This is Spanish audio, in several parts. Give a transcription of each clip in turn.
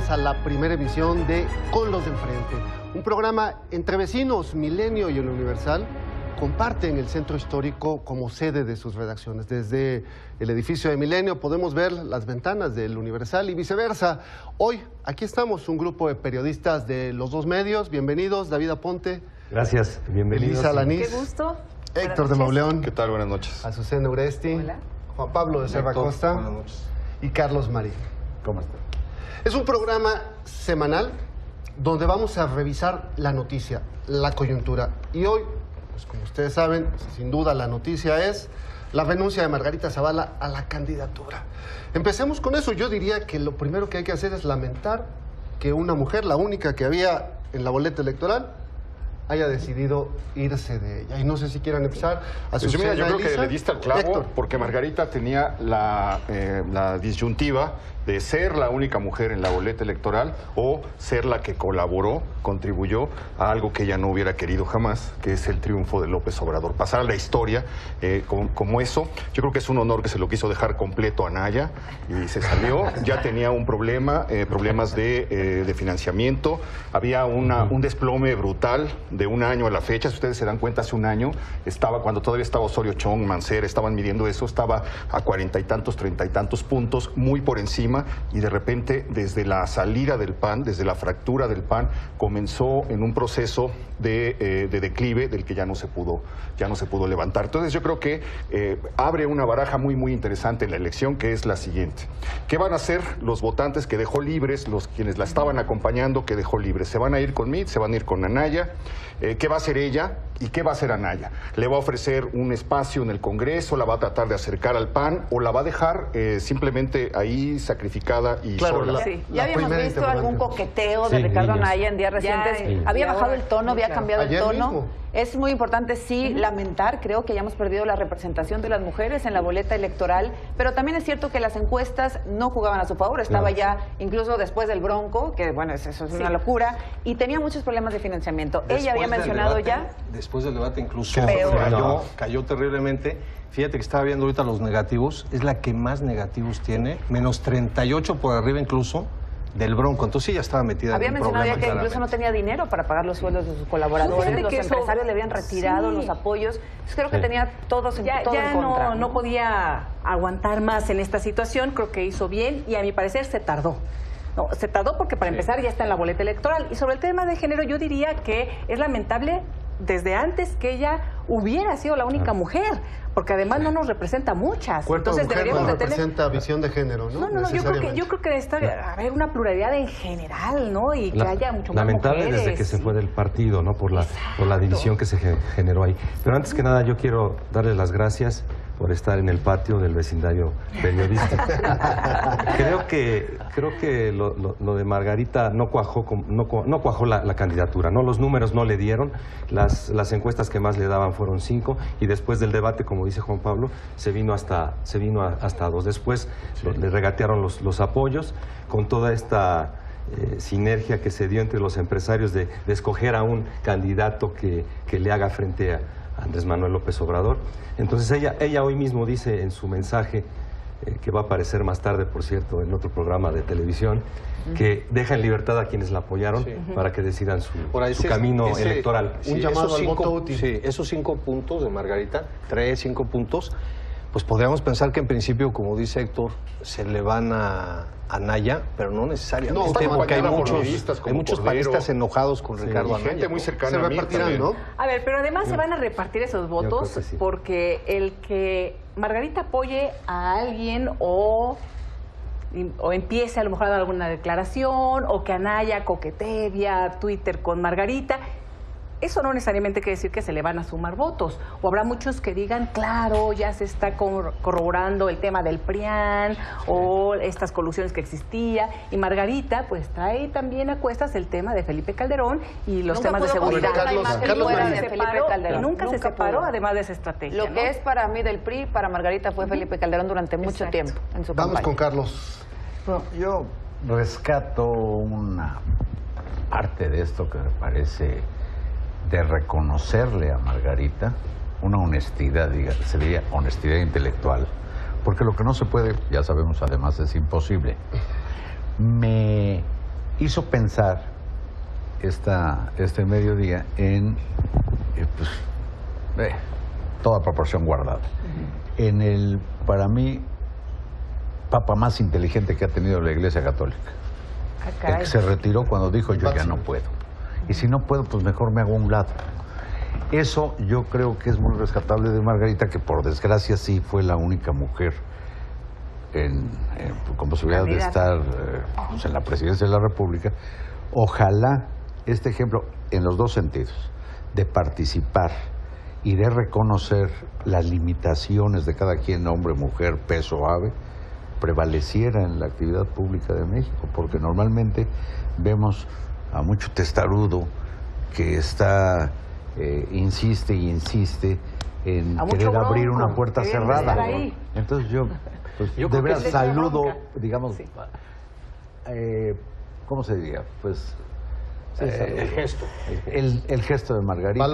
bienvenidos a la primera emisión de Con los de Enfrente, un programa entre vecinos. Milenio y el Universal comparten el centro histórico como sede de sus redacciones. Desde el edificio de Milenio podemos ver las ventanas del Universal y viceversa. Hoy aquí estamos un grupo de periodistas de los dos medios. Bienvenidos, David Aponte. Gracias, bienvenidos. Elisa Lanís. Qué gusto. Héctor de Mauleón. ¿Qué tal? Buenas noches. Azucena Uresti. Hola. Juan Pablo de Serra Costa. Buenas noches. Y Carlos Marín. ¿Cómo están? Es un programa semanal donde vamos a revisar la noticia, la coyuntura. Y hoy, pues como ustedes saben, sin duda la noticia es la renuncia de Margarita Zavala a la candidatura. Empecemos con eso. Yo diría que lo primero que hay que hacer es lamentar que una mujer, la única que había en la boleta electoral, haya decidido irse de ella. Y no sé si quieran empezar a Pues mira, yo creo que le diste al clavo, Héctor. porque Margarita tenía la disyuntiva de ser la única mujer en la boleta electoral o ser la que colaboró, contribuyó a algo que ella no hubiera querido jamás, que es el triunfo de López Obrador. Pasar a la historia como eso, yo creo que es un honor que se lo quiso dejar completo a Anaya y se salió. Ya tenía un problema, problemas de financiamiento, había un desplome brutal de un año a la fecha. Si ustedes se dan cuenta, hace un año estaba, cuando todavía estaba Osorio Chong, Mancera, estaban midiendo eso, estaba a 40 y tantos, 30 y tantos puntos, muy por encima, y de repente, desde la salida del PAN, desde la fractura del PAN, comenzó en un proceso de declive del que ya no se pudo levantar. Entonces yo creo que abre una baraja muy interesante en la elección, que es la siguiente. ¿Qué van a hacer los votantes que dejó libres, quienes la estaban acompañando, que dejó libres? ¿Se van a ir con Mitt? ¿Se van a ir con Anaya? ¿Qué va a hacer ella y qué va a hacer Anaya? ¿Le va a ofrecer un espacio en el Congreso? ¿La va a tratar de acercar al PAN? ¿O la va a dejar simplemente ahí sacrificada y sola? Sí. Ya habíamos visto algún coqueteo de Ricardo Anaya en días recientes. Había bajado el tono, había cambiado el tono. Mismo. Es muy importante, sí, lamentar, creo que hayamos perdido la representación de las mujeres en la boleta electoral, pero también es cierto que las encuestas no jugaban a su favor. Estaba ya, incluso después del Bronco, que bueno, eso es una locura, y tenía muchos problemas de financiamiento. Ella había mencionado Después del debate incluso Peor. cayó terriblemente. Fíjate que estaba viendo ahorita los negativos, es la que más negativos tiene, menos 38 por arriba incluso del Bronco. Entonces ella estaba metida había en un mencionado problema, ya que incluso no tenía dinero para pagar los sueldos de sus colaboradores, los empresarios le habían retirado los apoyos. Creo que tenía todos en contra. No podía aguantar más en esta situación, creo que hizo bien y a mi parecer se tardó. No, se tardó porque para empezar ya está en la boleta electoral. Y sobre el tema de género yo diría que es lamentable desde antes que ella hubiera sido la única mujer, porque además no nos representa muchas. Entonces deberíamos de tener... representa visión de género, ¿no? No, yo creo que necesita haber una pluralidad en general, ¿no? Y que haya mucho más lamentable mujeres. desde que se fue del partido, ¿no? Por la división que se generó ahí. Pero antes que nada yo quiero darles las gracias por estar en el patio del vecindario periodístico. Creo que lo de Margarita no cuajó la candidatura, ¿no? Los números no le dieron, las encuestas que más le daban fueron 5, y después del debate, como dice Juan Pablo, se vino hasta 2. Después le regatearon los apoyos, con toda esta sinergia que se dio entre los empresarios de escoger a un candidato que le haga frente a Andrés Manuel López Obrador. Entonces ella hoy mismo dice en su mensaje, que va a aparecer más tarde, por cierto, en otro programa de televisión, que deja en libertad a quienes la apoyaron para que decidan su camino electoral. Un llamado al voto útil. Sí, esos 5 puntos de Margarita, 5 puntos, pues podríamos pensar que en principio, como dice Héctor, se le van a Anaya, pero no necesariamente, No, porque hay como muchos panistas enojados con Ricardo Anaya. Gente muy cercana Se a mí repartirán, también, ¿no? A ver, pero además se van a repartir esos votos creo que sí. porque el que Margarita apoye a alguien o empiece a lo mejor a dar alguna declaración, o que Anaya coquetee vía Twitter con Margarita, eso no necesariamente quiere decir que se le van a sumar votos. O habrá muchos que digan, claro, ya se está corroborando el tema del PRIAN o estas colusiones que existía. Y Margarita, pues trae también a cuestas el tema de Felipe Calderón y los temas de seguridad. Carlos Y nunca se separó, además de esa estrategia. Lo que es para mí del PRI, para Margarita fue Felipe Calderón durante mucho tiempo en su Vamos campaña. con Carlos. Bueno, yo rescato una parte de esto que me parece de reconocerle a Margarita una honestidad, se diría honestidad intelectual, porque lo que no se puede, ya sabemos, además es imposible. Me hizo pensar este mediodía en toda proporción guardada. En el, para mí, papa más inteligente que ha tenido la Iglesia Católica. El que se retiró cuando dijo yo ya no puedo. Y si no puedo, pues mejor me hago a un lado. Eso yo creo que es muy rescatable de Margarita, que por desgracia sí fue la única mujer con posibilidad de estar pues en la presidencia de la República. Ojalá este ejemplo, en los dos sentidos, de participar y de reconocer las limitaciones de cada quien, hombre, mujer, peso, ave, prevaleciera en la actividad pública de México, porque normalmente vemos a mucho testarudo que está, insiste y insiste en querer abrir una puerta cerrada. Entonces yo de verdad saludo, digamos, ¿cómo se diría? Pues el gesto. El gesto de Margarita,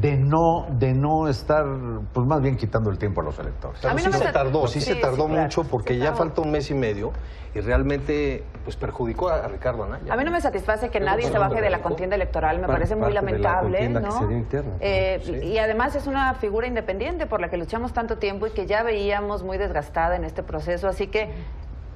de no estar, pues más bien quitando el tiempo a los electores. A mí no se tardó mucho, porque ya falta un mes y medio y realmente pues perjudicó a Ricardo Anaya. A mí no me satisface que nadie se baje de la contienda electoral, me parece muy lamentable, ¿no? Y además es una figura independiente por la que luchamos tanto tiempo y que ya veíamos muy desgastada en este proceso, así que...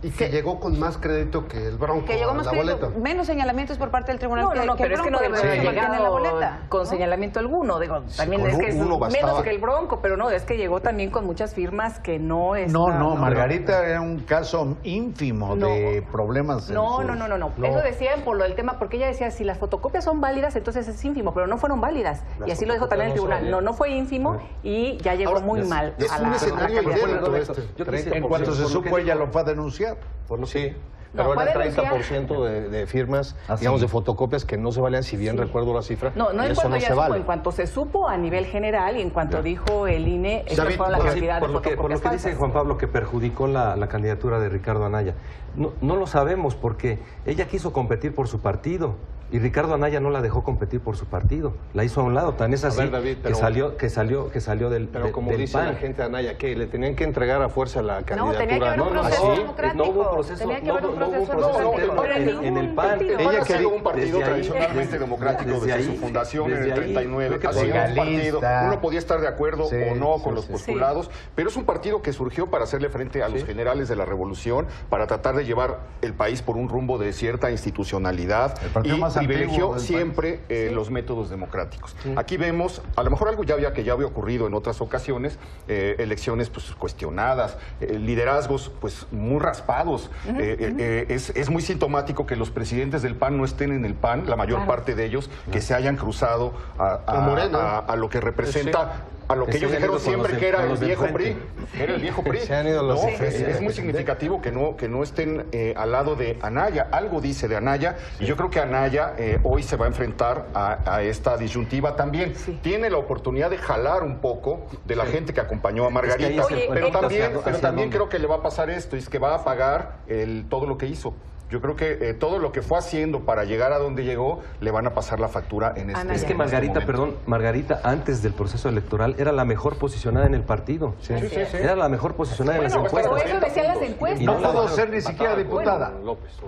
Y que llegó con más crédito que el Bronco que llegó más a la boleta. Menos señalamientos por parte del tribunal. No, pero es que no debe haber llegado con señalamiento alguno. Digo, también es que es menos que el Bronco, pero no, es que llegó también con muchas firmas que no es. No, Margarita era un caso ínfimo de problemas. No. Eso decían por lo del tema, porque ella decía, si las fotocopias son válidas, entonces es ínfimo, pero no fueron válidas. Y así lo dijo también el tribunal. No fue ínfimo y ya llegó muy mal. Es un escenario inédito En cuanto se supo, ella lo fue a denunciar. Sí, pero eran 30% de firmas, digamos, de fotocopias que no se valían, si bien recuerdo la cifra. No en cuanto ya supo, en cuanto se supo a nivel general y en cuanto dijo el INE, esta fue la cantidad de fotocopias por lo que dice Juan Pablo, que perjudicó la candidatura de Ricardo Anaya. No lo sabemos, porque ella quiso competir por su partido. Y Ricardo Anaya no la dejó competir por su partido, la hizo a un lado, tan es así David, que salió del Pero como dice PAN. la gente de Anaya, que le tenían que entregar a fuerza la candidatura. Tenía que haber un proceso democrático. No hubo proceso, en el PAN. Ella quería un partido tradicionalmente democrático desde su fundación en el 39. Ha sido un partido, uno podía estar de acuerdo o no con los postulados, pero es un partido que surgió para hacerle frente a los generales de la revolución, para tratar de llevar el país por un rumbo de cierta institucionalidad y privilegió siempre los métodos democráticos. Aquí vemos, a lo mejor algo que ya había ocurrido en otras ocasiones, elecciones pues cuestionadas, liderazgos pues muy raspados. Es muy sintomático que los presidentes del PAN no estén en el PAN, la mayor parte de ellos, que se hayan cruzado a lo que representa... A lo que ellos dijeron siempre que era el viejo PRI. Era el viejo PRI. Es muy significativo que no estén al lado de Anaya. Algo dice de Anaya, y yo creo que Anaya hoy se va a enfrentar a esta disyuntiva también. Tiene la oportunidad de jalar un poco de la gente que acompañó a Margarita, pero también creo que le va a pasar esto, es que va a pagar todo lo que hizo. Yo creo que todo lo que fue haciendo para llegar a donde llegó, le van a pasar la factura en este momento. Es que Margarita, antes del proceso electoral, era la mejor posicionada en el partido. Era la mejor posicionada en las encuestas. Pero eso decían las encuestas. No pudo ser ni siquiera diputada.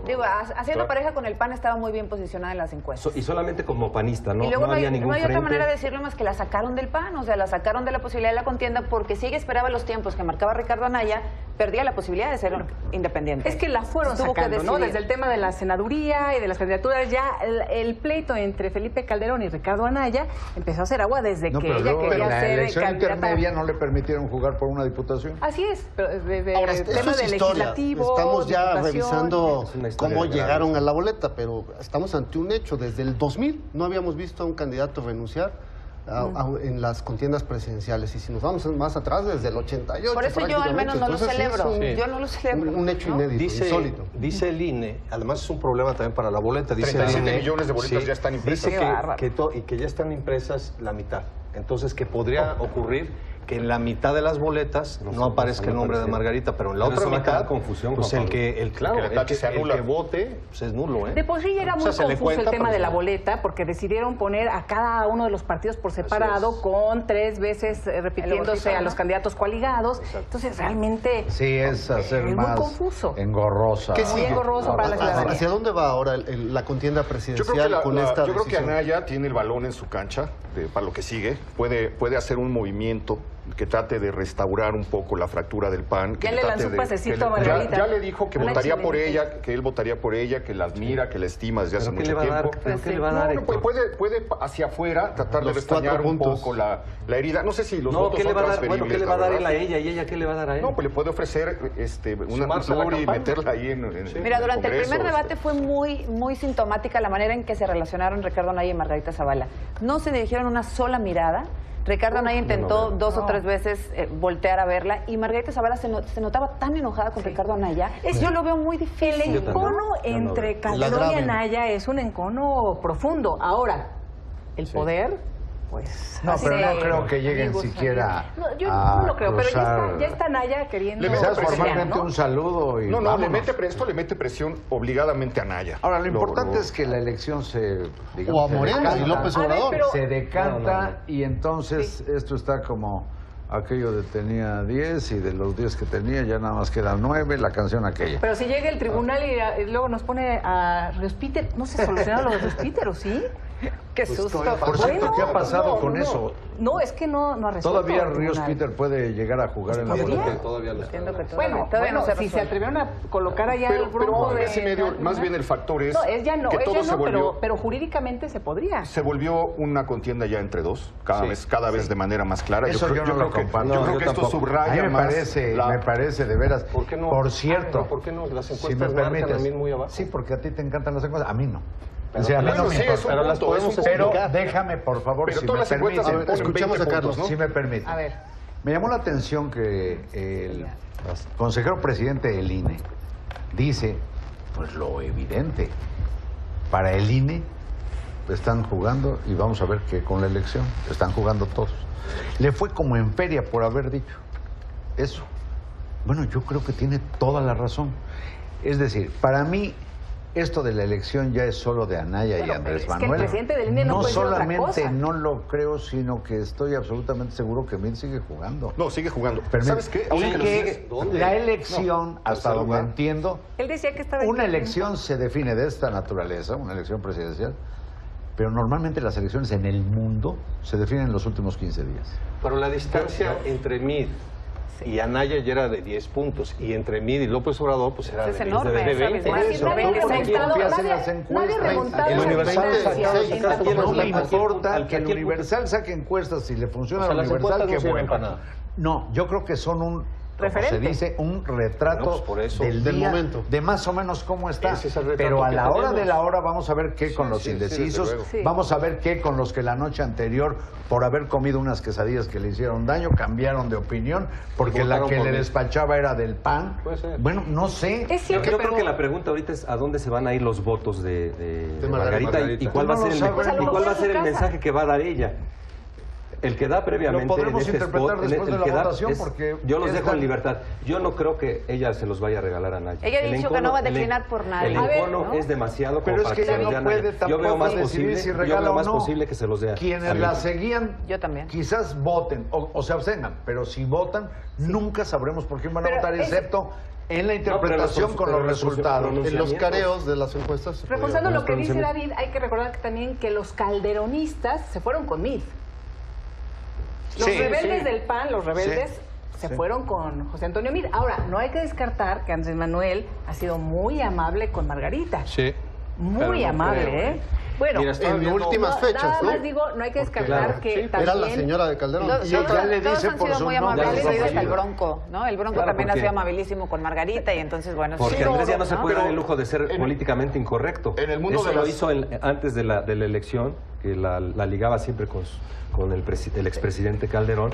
Digo, haciendo pareja con el PAN estaba muy bien posicionada en las encuestas. Y solamente como panista, no había ningún frente. No hay otra manera de decirlo más que la sacaron del PAN, o sea, la sacaron de la posibilidad de la contienda, porque si ella esperaba los tiempos que marcaba Ricardo Anaya, perdía la posibilidad de ser independiente. Es que la fueron sacando, ¿no? Desde el tema de la senaduría y de las candidaturas, ya el pleito entre Felipe Calderón y Ricardo Anaya empezó a hacer agua desde que ella quería ser la elección candidata. intermedia no le permitieron jugar por una diputación. Así es, pero desde Ahora, el tema del legislativo. Estamos ya revisando cómo de llegaron a la boleta, pero estamos ante un hecho. Desde el 2000 no habíamos visto a un candidato renunciar en las contiendas presidenciales, y si nos vamos más atrás, desde el 88. Por eso yo al menos no lo celebro. Yo no lo celebro. Un hecho inédito, insólito. Dice el INE, además es un problema también para la boleta, dice 37 el INE, millones de boletas ya están impresas. Dice y que ya están impresas la mitad. Entonces, que podría ocurrir que en la mitad de las boletas no aparezca el nombre de Margarita, pero en la otra mitad, confusión, pues el que vote, pues es nulo, ¿eh? De por sí ya era muy se le confuso cuenta, el tema pero de la no. boleta, porque decidieron poner a cada uno de los partidos por separado, con 3 veces repitiéndose a los candidatos coaligados. Entonces, realmente Sí, es hacer muy más confuso. engorrosa. ¿Qué Muy sigue? engorroso para la ciudadanía. ¿Hacia dónde va ahora la contienda Yo presidencial creo que, con esta yo creo que decisión? Anaya tiene el balón en su cancha para lo que sigue. Puede hacer un movimiento que trate de restaurar un poco la fractura del PAN. Ya que le trate lanzó un de- pasecito que le- a Margarita. Ya le dijo que Una votaría por excelente. ella, que él votaría por ella, que la admira, que la estima desde hace ¿Pero qué mucho le va a dar? tiempo. ¿Pero qué le va a dar, No, Héctor? puede hacia afuera tratar de Los restañar 4 un puntos. poco la herida. No sé si los No, votos ¿qué le son va a dar? transferibles, Bueno, ¿qué le va a la dar él verdad. a ella y ella qué le va a dar a él? No, pues le puede ofrecer una Sumarse a la flor y campaña. meterla ahí en Mira, durante el Congreso, primer debate fue muy sintomática la manera en que se relacionaron Ricardo Anaya y Margarita Zavala. No se dirigieron una sola mirada. Ricardo Anaya intentó 2 o 3 veces voltear a verla y Margarita Zavala se notaba tan enojada con Ricardo Anaya. Yo lo veo muy difícil. El encono entre La Calderón y Draven. Anaya es un encono profundo. Ahora, el poder, pues... No, así pero de no creo que lleguen amigos, siquiera amigos. No, yo a no lo creo, pero cruzar. ya está Anaya queriendo... Le mete Quizás presión, formalmente ¿no? un saludo y No, vámonos. esto le mete presión obligadamente a Anaya. Ahora, lo importante es que la elección se... O a se Morena decanta. y López A ver, Obrador. pero- Se decanta No. y entonces esto está como aquello de tenía 10 y de los 10 que tenía ya nada más quedan 9, la canción aquella. Pero si llega el tribunal y luego nos pone a Ríos Peter, ¿no se soluciona lo de Ríos Peter, o sí? Qué susto. Por cierto, ¿qué ha pasado no, con no, eso? No, es que no ha resuelto. ¿Todavía el Ríos tribunal. Peter puede llegar a jugar en la ¿Podría? boleta? Todavía lo Entiendo que Bueno, todavía no se si se resuelve. atrevieron a colocar allá el Pero bronco de... ese medio, más bien el factor es No, es ya no, que es todo ya se no, volvió... pero jurídicamente se podría. Se volvió una contienda ya entre dos, cada vez de manera más clara. Eso yo no lo creo comparto. yo No, creo yo que esto tampoco. subraya A mí me más parece de veras. ¿Por qué no? Por cierto, ¿Por qué no? Las si encuestas me marcan permites. también muy abajo. Sí, porque a ti te encantan las encuestas, a mí no. Pero O sea, a mí bueno, no me sí, importa. es un pero las punto, es un podemos punto. Pero déjame, por favor, Pero si todas me las encuestas permiten. se ponen escuchemos 20 a Carlos, puntos, ¿no? Si me permite. A ver. Me llamó la atención que el consejero presidente del INE dice, pues lo evidente, para el INE están jugando, y vamos a ver que con la elección están jugando todos. Le fue como en feria por haber dicho eso. Bueno, yo creo que tiene toda la razón. Es decir, para mí esto de la elección ya es solo de Anaya y Bueno, Andrés pero es que el Manuel. presidente del INE no puede decir otra solamente cosa. no lo creo, sino que estoy absolutamente seguro que Mid sigue jugando. No, sigue jugando. Permíteme. ¿Sabes qué? Ahora Y que lo que dices, ¿dónde? la elección, No, hasta tercer donde lugar. entiendo, Él decía que estaba... una elección se define de esta naturaleza, una elección presidencial, pero normalmente las elecciones en el mundo se definen en los últimos 15 días. Pero la distancia entre Mid y Anaya ya era de 10 puntos. Y entre Mid y López Obrador, pues era Es de, enorme, de esa 20. distancia. Nadie ha Tú, ¿por qué remontado, confías en las nadie ha encuestas? remontado El la Universal distancia. sacó- En sacó- tanto No Al me que- importa al que el que- Universal saque encuestas, si le funciona O sea, al las Universal, encuestas qué no sirven bueno. para nada. No, yo creo que son un, como se Referente. dice, un retrato Bueno, pues por eso. del Del día, momento. de más o menos cómo está. Ese es el retrato Pero a que la hora tenemos. de la hora vamos a ver qué con los sí, desde indecisos, luego. Sí. vamos a ver qué con los que la noche anterior, por haber comido unas quesadillas que le hicieron daño, cambiaron de opinión, porque la votaron que por le mí. despachaba era del PAN. Puede ser. Bueno, no sé. Es cierto, Yo pero... creo que la pregunta ahorita es a dónde se van a ir los votos de Margarita, Margarita. y cuál va a No ser lo el, sabe. Pues a lo y cuál va a mejor ser en el su casa. mensaje que va a dar ella. El que da previamente Lo podremos en este interpretar spot, después de el la que da votación, es- porque yo los es dejo tan- en libertad. Yo no creo que ella se los vaya a regalar a nadie. Ella ha dicho que no va a declinar por nadie. El A ver, encono ¿no? es demasiado como Pero es para que se ella los dé no a nadie. puede Yo tampoco veo más decidir posible, si yo regala veo o más no. posible que se los dé a Quienes alguien. la seguían, Yo también. quizás voten o se abstengan, pero si votan, nunca sabremos por quién van a Pero votar, es- excepto en la No, pero interpretación con los resultados. pronunciamientos. En los careos de las encuestas. se podía Reforzando ver. lo que dice pronunciamientos. David, hay que recordar que también que los calderonistas se fueron con Mid. Los Sí, rebeldes sí. del PAN, los rebeldes, se fueron con José Antonio Mid. Ahora, no hay que descartar que Andrés Manuel ha sido muy amable con Margarita. Sí. Muy Pero no amable, creo, ¿eh? Bueno, Mira, estaba En viendo- últimas fechas, nada ¿no? más digo, no hay que descartar claro, que sí, también... Era la señora de Calderón. Todos, Y ya le todos dice han por sido su muy nombre, amables, ya incluido hasta el apellido. Bronco, ¿no? El Bronco Claro, también ha porque- sido amabilísimo con Margarita y entonces, bueno... Porque sí, Andrés ya no se ¿no? puede dar Pero el lujo de ser en- políticamente incorrecto. en el mundo Eso de lo las- hizo antes de la elección, que la ligaba siempre con el expresidente Calderón,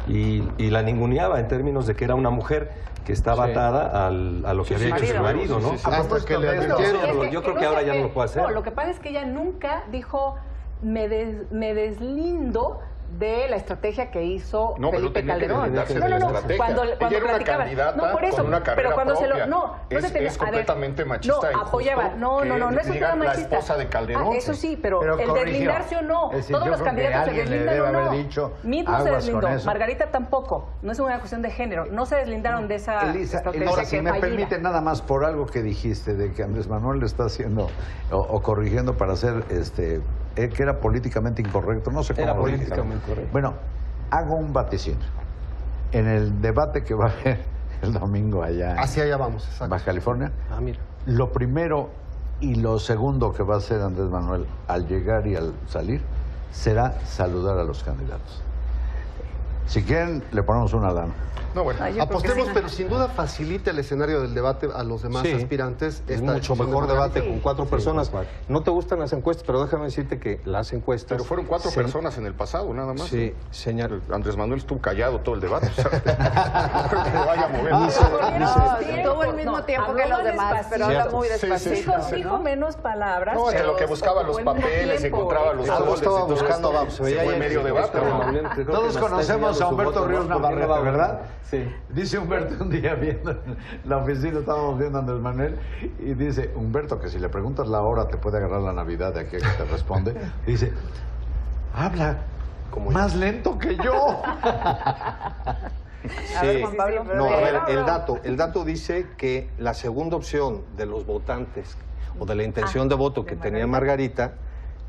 y la ninguneaba en términos de que era una mujer que estaba Sí. atada a lo que había hecho su marido, ¿no? Hasta que le de esto, advirtieron. Yo creo que ahora ya no lo puede hacer. No, lo que pasa es que ella nunca dijo, me deslindo de la estrategia que hizo No, pero Felipe tenía que Calderón. deslindarse de la estrategia. Cuando Ella era una platicaba, candidata no, por eso, con una carrera pero cuando propia. se lo, no Es se tenía, a ver, completamente machista e no, injusto apoyaba, no es un digan tema la machista. esposa de Calderón. Eso sí, pero el corrigió. deslindarse o no, Es decir, todos yo los creo que candidatos se alguien le deslindan debe o no. haber dicho, Mitt no se aguas deslindó, con eso. Margarita tampoco, no es una cuestión de género, no se deslindaron de esa Elisa, estrategia si que me fallida. permite nada más por algo que dijiste de que Andrés Manuel le está haciendo o corrigiendo para hacer que era políticamente incorrecto, no sé cómo Era lo dije. políticamente correcto. Bueno, hago un vaticinio. En el debate que va a haber el domingo allá en Hacia allá vamos, exacto. Baja California, Ah, mira. lo primero y lo segundo que va a hacer Andrés Manuel al llegar y al salir será saludar a los candidatos. Si quieren, le ponemos una lana. No, bueno. Ay, yo creo que Apostemos, sí. pero sin duda facilita el escenario del debate a los demás Sí, aspirantes. es esta mucho decisión mejor de debate Margarita. con 4 personas. con 4. No te gustan las encuestas, pero déjame decirte que las encuestas... Pero fueron 4 se- personas en el pasado, nada más. Sí, señal. Andrés Manuel estuvo callado todo el debate. O sea, no creo que le vaya a mover. No, tuvo el mismo tiempo que los demás, pero habla Cierto. muy Sí, sí, despacito. sí. Dijo menos palabras. No, entre pero lo que buscaba los ocupó el mismo papeles, tiempo. encontraba los Algo folders y estaba todo buscando, esto, vamos, se se veía fue ahí medio en el debate. debate. ¿no? Todos conocemos a Humberto Ríos Navarrete, ¿verdad? Sí. Dice Humberto un día viendo en la oficina, estábamos viendo a Andrés Manuel, y dice Humberto que si le preguntas la hora te puede agarrar la Navidad de aquí a que te responde. Dice, habla Como más lento que yo. A ver, Juan Pablo. No, a ver, Pero- el dato dice que la segunda opción de los votantes o de la intención de voto que tenía Margarita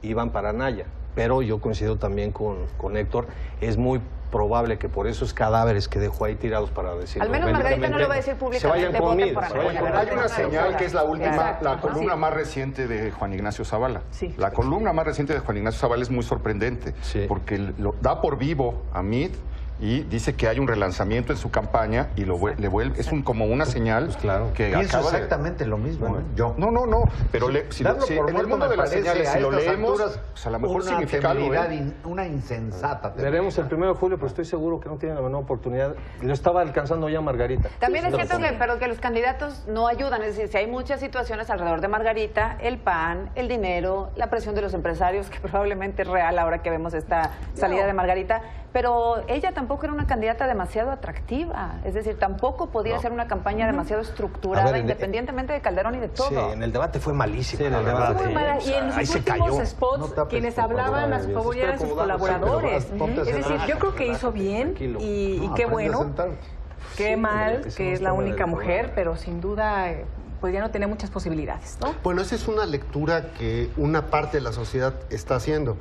iban para Anaya. Pero yo coincido también con Héctor, es muy probable que por esos cadáveres que dejó ahí tirados para decir... Al menos Margarita no lo va a decir públicamente, Se vayan voten conmigo. por se vayan Anaya, conmigo. ¿verdad? Hay una señal que es la última, Exacto. la columna Sí. más reciente de Juan Ignacio Zavala. Sí. La columna más reciente de Juan Ignacio Zavala es muy sorprendente, Sí. porque lo da por vivo a Mitt y dice que hay un relanzamiento en su campaña y le vuelve, es como una señal Pues claro. que Pienso acaba de... exactamente lo mismo, ¿eh? Yo. No, pero si Darlo por en el muerto mundo me de las parece señales, a si lo estas leemos, alturas pues a lo mejor una significa algo, temeridad ¿eh? una insensata. Veremos el 1 de julio, pero estoy seguro que no tiene la menor oportunidad. Lo estaba alcanzando ya Margarita. También es Sí, cierto lo que, pero que los candidatos no ayudan, es decir, si hay muchas situaciones alrededor de Margarita, el PAN, el dinero, la presión de los empresarios, que probablemente es real ahora que vemos esta salida de Margarita, pero ella tampoco era una candidata demasiado atractiva, es decir, tampoco podía ser una campaña demasiado estructurada, A ver, independientemente de Calderón y de todo. Sí, en el debate fue malísimo. Sí, en el la verdad. debate, Muy sí. mala. Y en Ahí sus se últimos cayó. spots, No tapes, quienes por favor, hablaban a su favor Estoy eran sus acomodando, colaboradores. pero ponte a Es decir, sentar. yo creo que hizo bien Tranquilo. y No, qué aprende a bueno, sentarte. qué mal Eso que no es la está única mal, mujer, ¿no? pero sin duda pues ya no tiene muchas posibilidades, ¿no? Bueno, esa es una lectura que una parte de la sociedad está haciendo.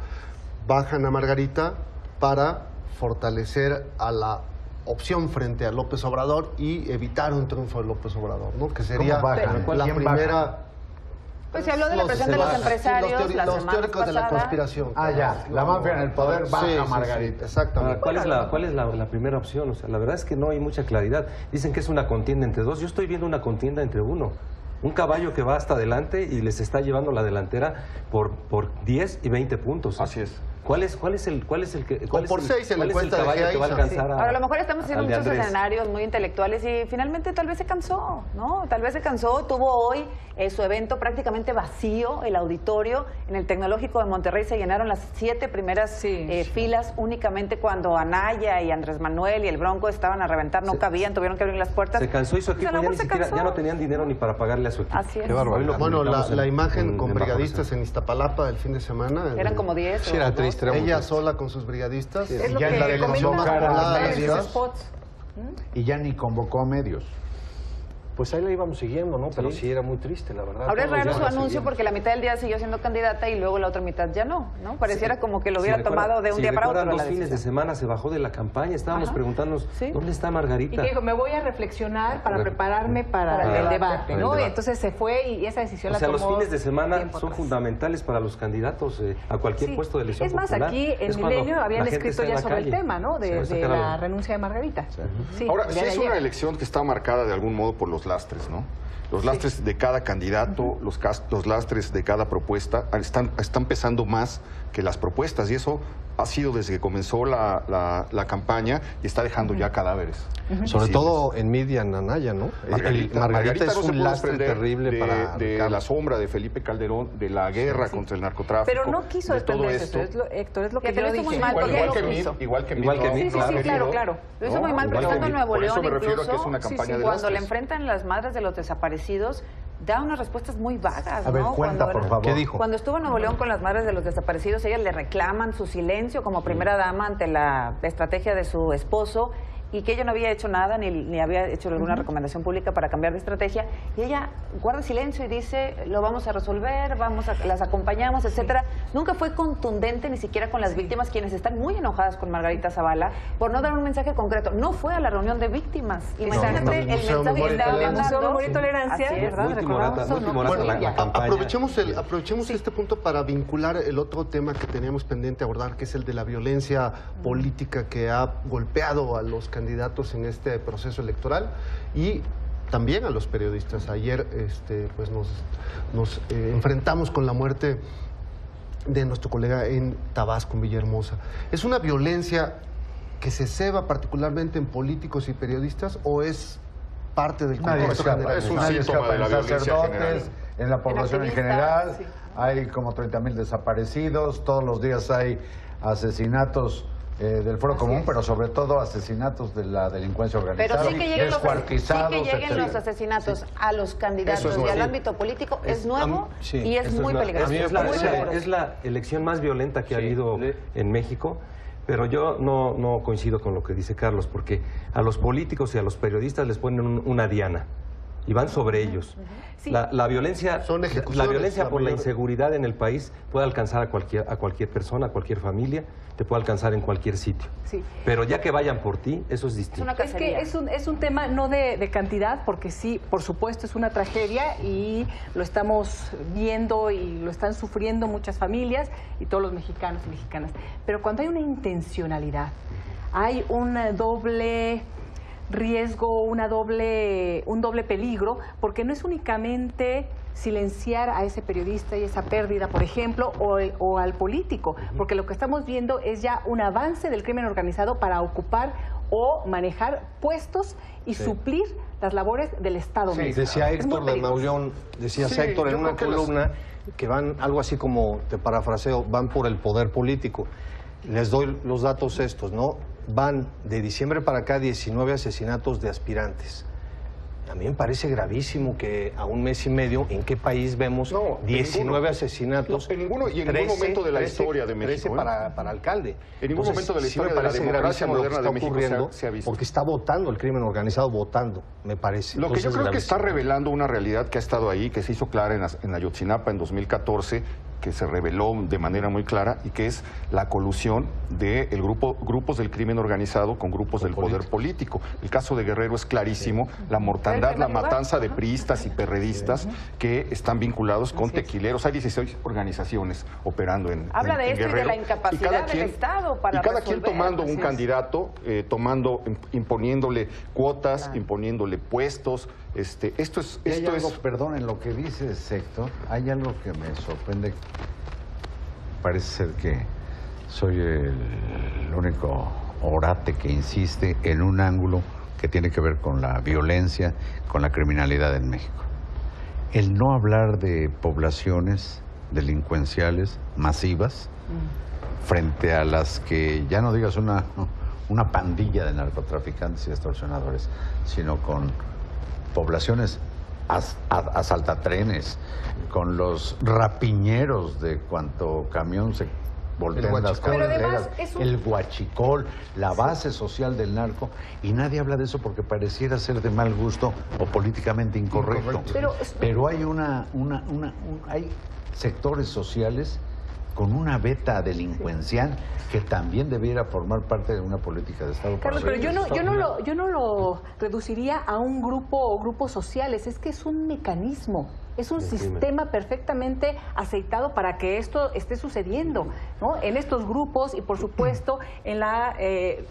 Bajan a Margarita para fortalecer a la opción frente a López Obrador y evitar un triunfo de López Obrador, ¿no? Que sería ¿Cómo bajan? la ¿Quién primera... baja? Pues se habló de la presión de los empresarios la los semana teóricos de la pasada. conspiración. Ah, ya, la mafia en el poder baja Sí, sí, Margarita. sí, exactamente. Ahora, ¿cuál es la primera opción? O sea, la verdad es que no hay mucha claridad. Dicen que es una contienda entre dos. Yo estoy viendo una contienda entre uno. Un caballo que va hasta adelante y les está llevando la delantera por 10 y 20 puntos. Así es. ¿Cuál es el que O por 6 en la encuesta de caballo que va a Geisa. alcanzar Ahora, a lo mejor estamos haciendo al de muchos Andrés? escenarios muy intelectuales y finalmente tal vez se cansó, ¿no? Tal vez se cansó. Tuvo hoy su evento prácticamente vacío, el auditorio. En el Tecnológico de Monterrey se llenaron las 7 primeras filas únicamente cuando Anaya y Andrés Manuel y el Bronco estaban a reventar, no cabían, tuvieron que abrir las puertas. Se cansó y su Pues a equipo lo ya mejor ni se siquiera, cansó. ya no tenían dinero ni para pagarle a su equipo. Así es. Qué barbaridad. Hoy lo Bueno, publicamos la en- imagen en con Bajo brigadistas Presión. en Iztapalapa el fin de semana. Eran como 10. Sí, era o triste, era muy Ella triste. sola con sus brigadistas. Es y lo ya en la que delegación más comentaban poblada de la en ciudad. sus spots. Y ya ni convocó a medios. Pues ahí la íbamos siguiendo, ¿no? Pero sí era muy triste, la verdad. Ahora es Todos raro ya su la anuncio seguimos. porque la mitad del día siguió siendo candidata y luego la otra mitad ya no, ¿no? Pareciera como que lo hubiera tomado de un día para otro. Dos la fines de decisión. semana se bajó de la campaña. Estábamos preguntándonos, Sí. ¿dónde está Y Margarita? que dijo, me voy a reflexionar para prepararme para Para el el debate, debate. ¿no? Para el Y debate. entonces se fue y esa decisión O sea, la los tomó fines de semana tiempo son atrás. fundamentales para los candidatos a cualquier Sí. puesto de elección Es más, popular. aquí en Es cuando Milenio habían la gente escrito está en ya la sobre el calle. tema, ¿no? De sacar la algo. renuncia de Margarita. Sí, Ahora, el sí día de es una ayer. elección que está marcada de algún modo por los lastres, ¿no? Los lastres de cada candidato, los lastres de cada propuesta están pesando más que las propuestas y eso ha sido desde que comenzó la campaña y está dejando ya cadáveres. Sobre todo en Miriam Anaya, ¿no? Margarita es no se un pudo lastre desprender terrible de la sombra de Felipe Calderón, de la guerra contra el narcotráfico. Pero no quiso de todo desprenderse, esto. Héctor, es lo que Que yo lo hizo muy dije. mal, porque Igual lo que Mid, hizo. igual que Mid, Igual que no, Mid, Sí, no ha sí, querido. claro, claro. Lo hizo muy mal, igual pero que estando en Mid. Nuevo Por León eso me refiero a que incluso, es una campaña de cuando le lastres. enfrentan las madres de los desaparecidos, da unas respuestas muy vagas, A ver, ¿no? cuenta, Cuando- por favor. ¿Qué dijo? Cuando estuvo en Nuevo León con las madres de los desaparecidos, ellas le reclaman su silencio como primera dama ante la estrategia de su esposo y que ella no había hecho nada ni había hecho alguna recomendación pública para cambiar de estrategia, y ella guarda silencio y dice, lo vamos a resolver, las acompañamos, etcétera. Nunca fue contundente ni siquiera con las víctimas, quienes están muy enojadas con Margarita Zavala por no dar un mensaje concreto. No fue a la reunión de víctimas. Imagínate no, el Museo mensaje que Memoria y estaba Tolerancia. mandando. Museo Memoria y Tolerancia, Así es, ¿verdad? Último Recordamos rato, eso, último ¿no? rato la campaña. Aprovechemos este punto para vincular el otro tema que teníamos pendiente abordar, que es el de la violencia política que ha golpeado a los candidatos en este proceso electoral y también a los periodistas. Ayer pues nos enfrentamos con la muerte de nuestro colega en Tabasco, en Villahermosa. ¿Es una violencia que se ceba particularmente en políticos y periodistas o es parte del Nadie contexto escapa, general? Es un nadie síntoma escapa de la en violencia sacerdotes, general. en la población en activistas, general. sí. Hay como 30,000 desaparecidos, todos los días hay asesinatos del Foro Común, pero sobre todo asesinatos de la delincuencia Pero organizada, sí que lleguen, descuartizados, los etcétera. asesinatos a los candidatos Eso es y al nuevo. ámbito político es nuevo sí, y es Eso muy la- peligroso. a mí es la, Muy o sea, peligroso. es la elección más violenta que ha Sí. habido en México, pero yo no coincido con lo que dice Carlos, porque a los políticos y a los periodistas les ponen una diana y van sobre ellos. Sí. La violencia, Son ejecuciones, la violencia la por la mayor. inseguridad en el país puede alcanzar a cualquier persona, a cualquier familia, te puede alcanzar en cualquier sitio. Sí. Pero ya que vayan por ti, eso es Es distinto. una Es cacería. que es un tema no de cantidad, porque sí, por supuesto, es una tragedia y lo estamos viendo y lo están sufriendo muchas familias y todos los mexicanos y mexicanas. Pero cuando hay una intencionalidad, hay un doble riesgo, un doble peligro, porque no es únicamente silenciar a ese periodista y esa pérdida, por ejemplo, o al político, porque lo que estamos viendo es ya un avance del crimen organizado para ocupar o manejar puestos y suplir las labores del Estado mismo. Decía Es muy Héctor de peligroso. Mauleón, decía Sí, Héctor en yo una creo que columna que van algo así como, te parafraseo, van por el poder político. Les doy los datos estos, ¿no? Van de diciembre para acá 19 asesinatos de aspirantes. A mí me parece gravísimo que a un mes y medio, ¿en qué país vemos No, en 19 ninguno. asesinatos? No, en ninguno, y en ningún momento de la historia de México, 13 para alcalde. En ningún momento de la sí historia me de la parece democracia gravísimo lo que moderna está de México ocurriendo, se ha visto. porque está votando el crimen organizado, votando, me parece. Lo que yo Entonces, creo que está gravísimo. revelando una realidad que ha estado ahí, que se hizo clara en Ayotzinapa en 2014, que se reveló de manera muy clara, y que es la colusión de grupos del crimen organizado con grupos del poder político. El caso de Guerrero es clarísimo, la mortandad, la matanza de priistas y perredistas que están vinculados con tequileros. Hay 16 organizaciones operando en Habla de en esto y de Guerrero. la incapacidad del Estado para Y cada quien resolver, tomando un así es. candidato, imponiéndole cuotas, imponiéndole puestos. Esto es... Y hay algo, perdón, en lo que dices, Héctor, hay algo que me sorprende. Parece ser que soy el único orate que insiste en un ángulo que tiene que ver con la violencia, con la criminalidad en México. El no hablar de poblaciones delincuenciales masivas frente a las que, ya no digas una pandilla de narcotraficantes y extorsionadores, sino con poblaciones asaltatrenes, con los rapiñeros de cuanto camión se voltean las Pero además carreteras, es un- el huachicol, la base social del narco, y nadie habla de eso porque pareciera ser de mal gusto o políticamente incorrecto. Pero hay hay sectores sociales con una beta delincuencial que también debiera formar parte de una política de Estado. Carlos, pero yo no lo reduciría a un grupo o grupos sociales, es que es un mecanismo. Es un sistema perfectamente aceitado para que esto esté sucediendo, ¿no? En estos grupos y, por supuesto, en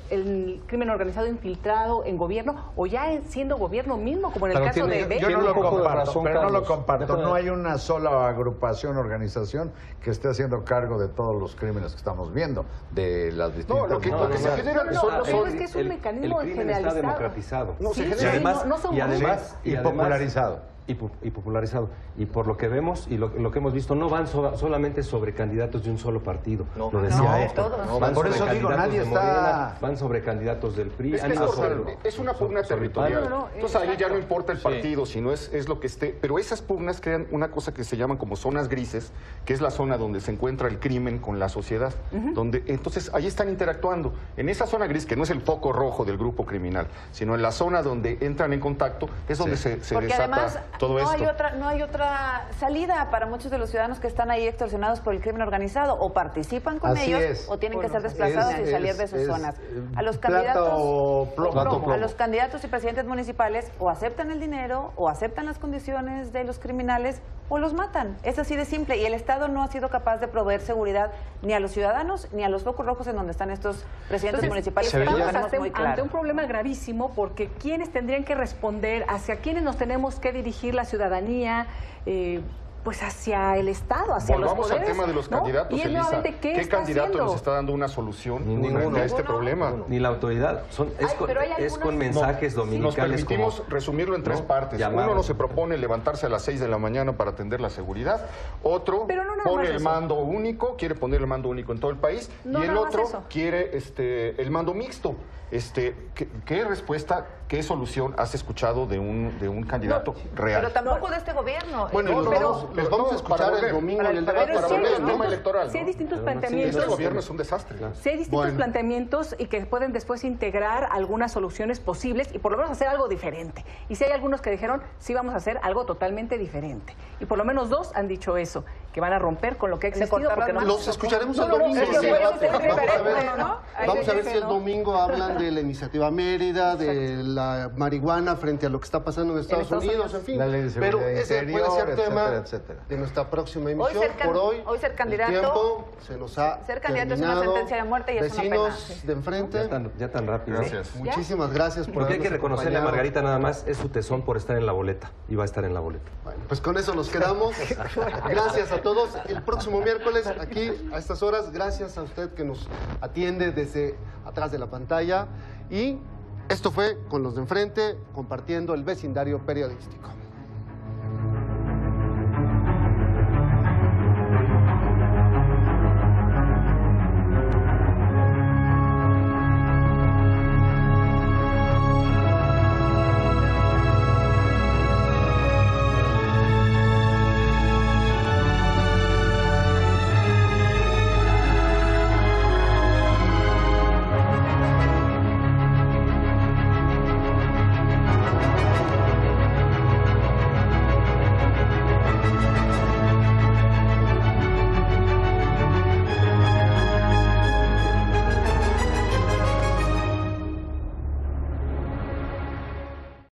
el crimen organizado infiltrado en gobierno o ya siendo gobierno mismo, como en el caso de México. Yo no lo comparto, pero no lo Carlos. comparto. No hay una sola agrupación, organización que esté haciendo cargo de todos los crímenes que estamos viendo, de las distintas... lo que se genera Es que es un mecanismo el crimen está generalizado. democratizado. Y popularizado. Y popularizado. Y por lo que vemos y lo que hemos visto, no van solamente sobre candidatos de un solo partido. No. Lo decía No, Héctor. todos. Van Por sobre eso digo, candidatos nadie de está- Morena, van sobre candidatos del PRI. Es que han ido es una pugna sobre el PAN. territorial. Entonces ahí ya no importa el partido, sino es lo que esté. Pero esas pugnas crean una cosa que se llaman como zonas grises, que es la zona donde se encuentra el crimen con la sociedad. Donde entonces ahí están interactuando. En esa zona gris, que no es el foco rojo del grupo criminal, sino en la zona donde entran en contacto, es donde se Porque desata además todo esto. no hay otra salida para muchos de los ciudadanos que están ahí extorsionados por el crimen organizado. O participan con Así ellos es. o tienen que ser desplazados y salir de sus zonas. A los candidatos, a los candidatos y presidentes municipales o aceptan el dinero o aceptan las condiciones de los criminales o los matan. Es así de simple. Y el Estado no ha sido capaz de proveer seguridad ni a los ciudadanos ni a los focos rojos en donde están estos presidentes Entonces, municipales. se veía- Lo Estamos tenemos muy claro. ante un problema gravísimo porque ¿quiénes tendrían que responder? ¿Hacia quiénes nos tenemos que dirigir la ciudadanía? Pues hacia el Estado, hacia los Volvamos al poderes, tema de los ¿no? candidatos, Y es Elisa. nuevamente, ¿Qué está candidato haciendo? nos está dando una solución Ninguno. a este problema? Ni la autoridad. pero hay Es con algunas- mensajes Nos dominicales permitimos como... resumirlo en tres partes. Llamadas. Uno se propone levantarse a las 6 de la mañana para atender la seguridad. Otro Pero no nada pone más el eso. mando único, quiere poner el mando único en todo el país. No y el nada más otro eso. quiere el mando mixto. ¿Qué respuesta, qué solución has escuchado de un candidato real? Pero tampoco de este gobierno. Bueno, los vamos a escuchar el domingo en el debate Pero sí hay el tema distintos- electoral. sí hay ¿no? distintos Pero no, sí, planteamientos. Este gobierno es un desastre. Sí hay distintos Bueno. planteamientos y que pueden después integrar algunas soluciones posibles y por lo menos hacer algo diferente. Y si hay algunos que dijeron, sí vamos a hacer algo totalmente diferente. Y por lo menos dos han dicho eso, que van a romper con lo que ha existido. cortar Porque las no- Los escucharemos el No, no, domingo. es que Sí, puede debate. ser Vamos a ver, diferente, ¿no? Hay vamos a ver que si el ¿no? domingo hablan de la iniciativa Mérida, de la marihuana frente a lo que está pasando en Estados Unidos, en fin. La ley de Pero seguridad ese puede interior, ser tema etcétera, etcétera. de nuestra próxima Hoy emisión. ser Por hoy, ser candidato- el tiempo se nos ha ser candidato es una terminado. sentencia de muerte y es una Vecinos pena. de enfrente, Ya tan rápido. Gracias. muchísimas gracias por Lo que hay que habernos reconocerle a acompañado. Margarita nada más es su tesón por estar en la boleta. Y va a estar en la boleta. Bueno, pues con eso nos quedamos. Gracias a todos. El próximo miércoles, aquí a estas horas, gracias a usted que nos atiende desde atrás de la pantalla. Y esto fue Con los de enfrente, compartiendo el vecindario periodístico.